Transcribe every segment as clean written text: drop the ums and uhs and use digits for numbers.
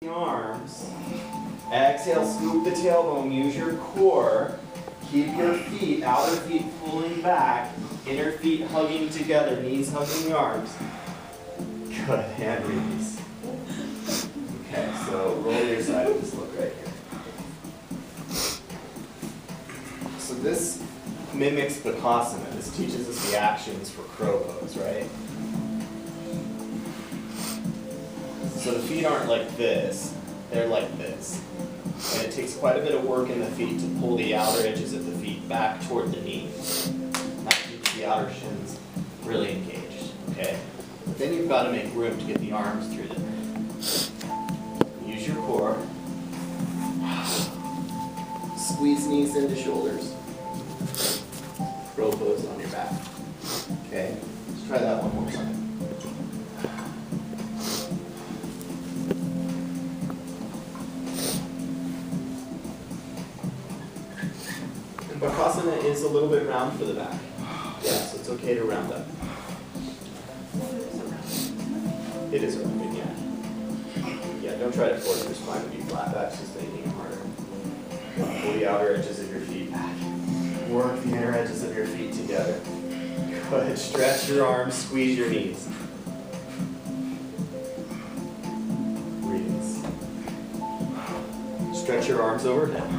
Arms. Exhale, scoop the tailbone, use your core. Keep your feet, outer feet pulling back, inner feet hugging together, knees hugging the arms. Good, and release. Okay, so roll your side and just look right here. So this mimics bakasana. This teaches us the actions for crow pose, right? So the feet aren't like this, they're like this. And it takes quite a bit of work in the feet to pull the outer edges of the feet back toward the knees. That keeps the outer shins really engaged, okay? But then you've got to make room to get the arms through them. Use your core. Squeeze knees into shoulders. Crow pose on your back. Okay, let's try that one more time. Bakasana is a little bit round for the back. Yeah, so it's okay to round up. It is rounded, yeah. Yeah, don't try to force your spine to be flat. That's just making it harder. Pull the outer edges of your feet back. Work the inner edges of your feet together. Good. Stretch your arms, squeeze your knees. Release. Stretch your arms overhead.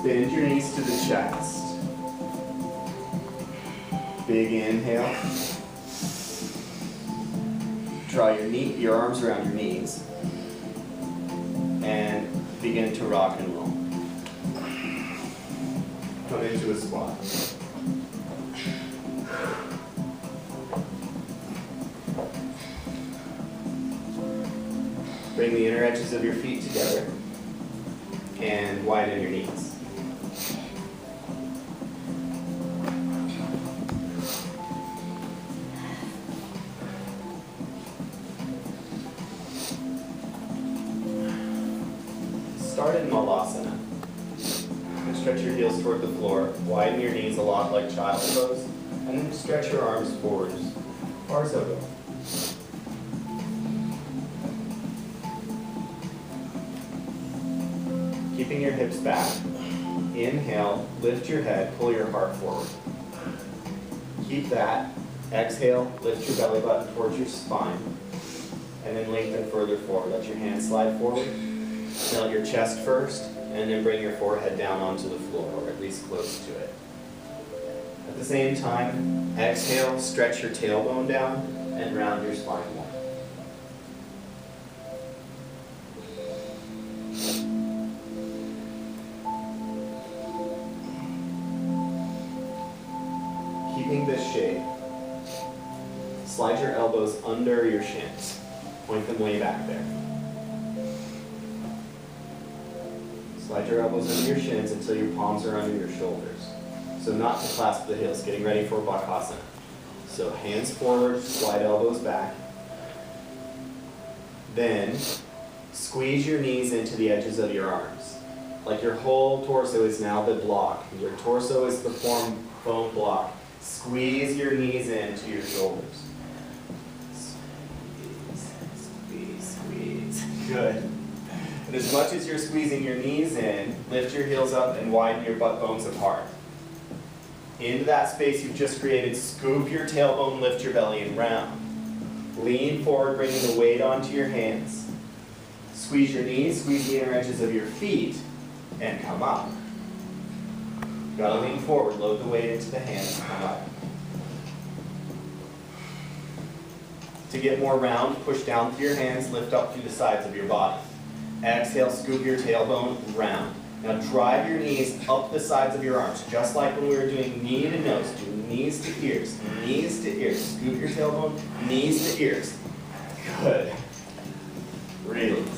Bend your knees to the chest. Big inhale. Draw your arms around your knees. And begin to rock and roll. Come into a squat. Bring the inner edges of your feet together and widen your knees. Start in Malasana. And stretch your heels toward the floor. Widen your knees a lot like child's pose. And then stretch your arms forward as far as they'll go. Keeping your hips back. Inhale, lift your head, pull your heart forward. Keep that. Exhale, lift your belly button towards your spine. And then lengthen further forward. Let your hands slide forward. Melt your chest first, and then bring your forehead down onto the floor, or at least close to it. At the same time, exhale, stretch your tailbone down, and round your spine more. Keeping this shape, slide your elbows under your shins. Point them way back there. Slide your elbows under your shins until your palms are under your shoulders. So not to clasp the heels, getting ready for bakasana. So hands forward, slide elbows back. Then squeeze your knees into the edges of your arms. Like your whole torso is now the block. Your torso is the bone block. Squeeze your knees into your shoulders. Squeeze, squeeze. Good. And as much as you're squeezing your knees in, lift your heels up and widen your butt bones apart. Into that space you've just created, scoop your tailbone, lift your belly and round. Lean forward, bringing the weight onto your hands. Squeeze your knees, squeeze the inner edges of your feet, and come up. You've got to lean forward, load the weight into the hands, and come up. To get more round, push down through your hands, lift up through the sides of your body. Exhale, scoop your tailbone, round. Now drive your knees up the sides of your arms, just like when we were doing knee to nose. Do knees to ears, knees to ears. Scoop your tailbone, knees to ears. Good. Release.